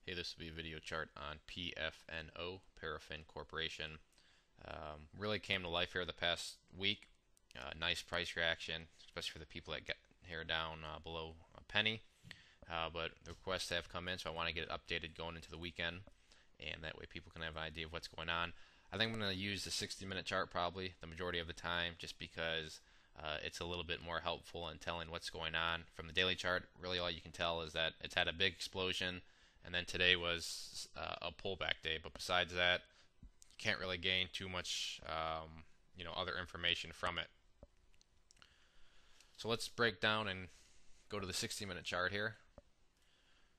Hey, this will be a video chart on PFNO, Paraffin Corporation. Really came to life here the past week. Nice price reaction, especially for the people that got here down below a penny. But the requests have come in, so I want to get it updated going into the weekend, and that way people can have an idea of what's going on. I think I'm going to use the 60-minute chart probably the majority of the time, just because it's a little bit more helpful in telling what's going on. From the daily chart, really all you can tell is that it's had a big explosion, and then today was a pullback day. But besides that, you can't really gain too much, other information from it. So let's break down and go to the 60-minute chart here.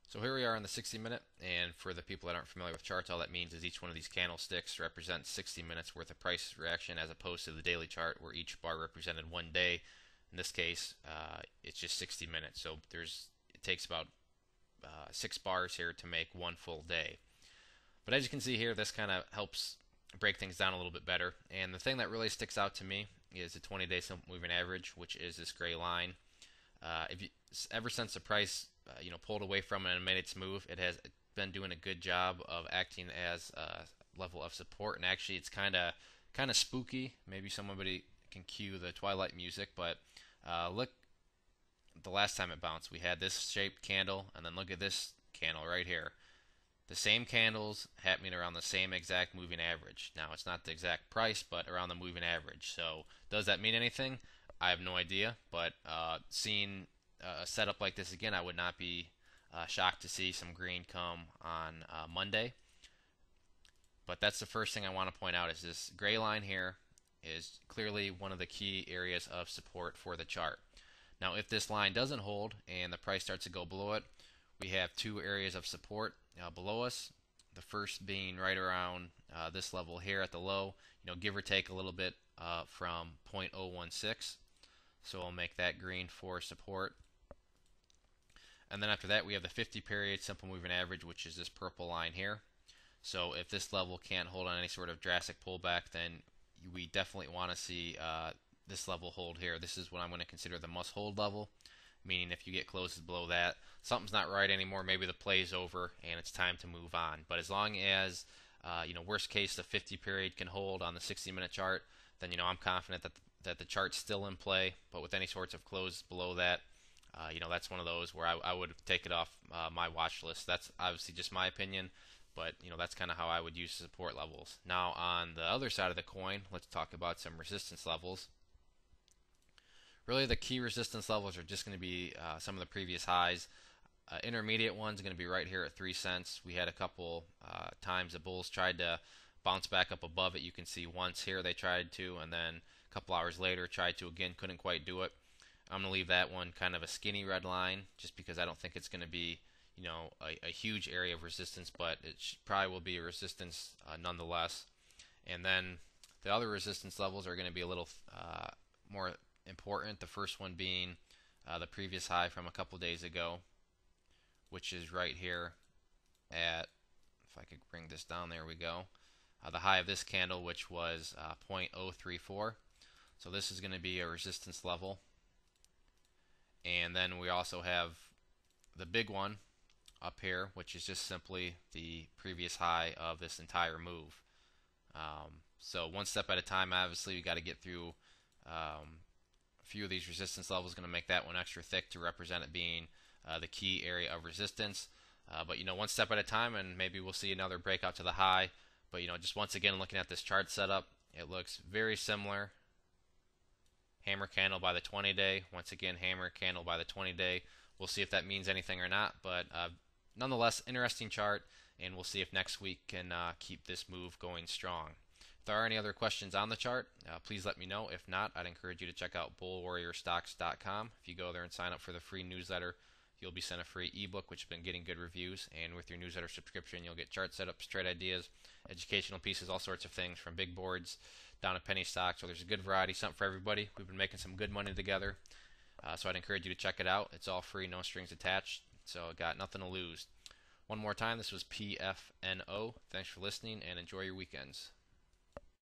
So here we are on the 60-minute, and for the people that aren't familiar with charts, all that means is each one of these candlesticks represents 60 minutes worth of price reaction, as opposed to the daily chart where each bar represented one day. In this case, it's just 60 minutes. So it takes about 6 bars here to make one full day. But as you can see here, this kind of helps break things down a little bit better. And the thing that really sticks out to me is the 20-day simple moving average, which is this gray line. Ever since the price pulled away from it and made its move, it has been doing a good job of acting as a level of support. And actually, it's kind of spooky. Maybe somebody can cue the Twilight music, but look, the last time it bounced, we had this shaped candle, and then look at this candle right here. The same candles happening around the same exact moving average. Now, it's not the exact price, but around the moving average. So, does that mean anything? I have no idea, but seeing a setup like this again, I would not be shocked to see some green come on Monday. But that's the first thing I want to point out, is this gray line here is clearly one of the key areas of support for the chart. Now, if this line doesn't hold and the price starts to go below it, we have two areas of support below us. The first being right around this level here at the low, give or take a little bit from 0.016. So I'll make that green for support. And then after that, we have the 50-period simple moving average, which is this purple line here. So if this level can't hold on any sort of drastic pullback, then we definitely want to see this level hold here. This is what I'm going to consider the must hold level, meaning if you get closes below that, something's not right anymore. Maybe the play's over and it's time to move on. But as long as worst case, the 50 period can hold on the 60-minute chart, then I'm confident that the chart's still in play. But with any sorts of close below that, that's one of those where I would take it off my watch list. That's obviously just my opinion, but that's kind of how I would use support levels. Now, on the other side of the coin, let's talk about some resistance levels. Really, the key resistance levels are just going to be some of the previous highs. Intermediate one's going to be right here at 3 cents. We had a couple times the bulls tried to bounce back up above it. You can see once here they tried to, and then a couple hours later tried to again, couldn't quite do it. I'm going to leave that one kind of a skinny red line, just because I don't think it's going to be a huge area of resistance, but it probably will be a resistance nonetheless. And then the other resistance levels are going to be a little more important. The first one being the previous high from a couple days ago, which is right here at, if I could bring this down, there we go. The high of this candle, which was 0.034. So this is going to be a resistance level. And then we also have the big one up here, which is just simply the previous high of this entire move. So one step at a time. Obviously, we got to get through a few of these resistance levels. Going to make that one extra thick to represent it being the key area of resistance. But one step at a time, and maybe we'll see another breakout to the high. But just once again, looking at this chart setup, it looks very similar. Hammer candle by the 20-day. Once again, hammer candle by the 20-day. We'll see if that means anything or not. But nonetheless, interesting chart, and we'll see if next week can keep this move going strong. If there are any other questions on the chart, please let me know. If not, I'd encourage you to check out bullwarriorstocks.com. If you go there and sign up for the free newsletter, you'll be sent a free ebook, which has been getting good reviews. And with your newsletter subscription, you'll get chart setups, trade ideas, educational pieces, all sorts of things, from big boards down to penny stocks. So there's a good variety, something for everybody. We've been making some good money together. So I'd encourage you to check it out. It's all free, no strings attached. So got nothing to lose. One more time, this was PFNO. Thanks for listening, and enjoy your weekends.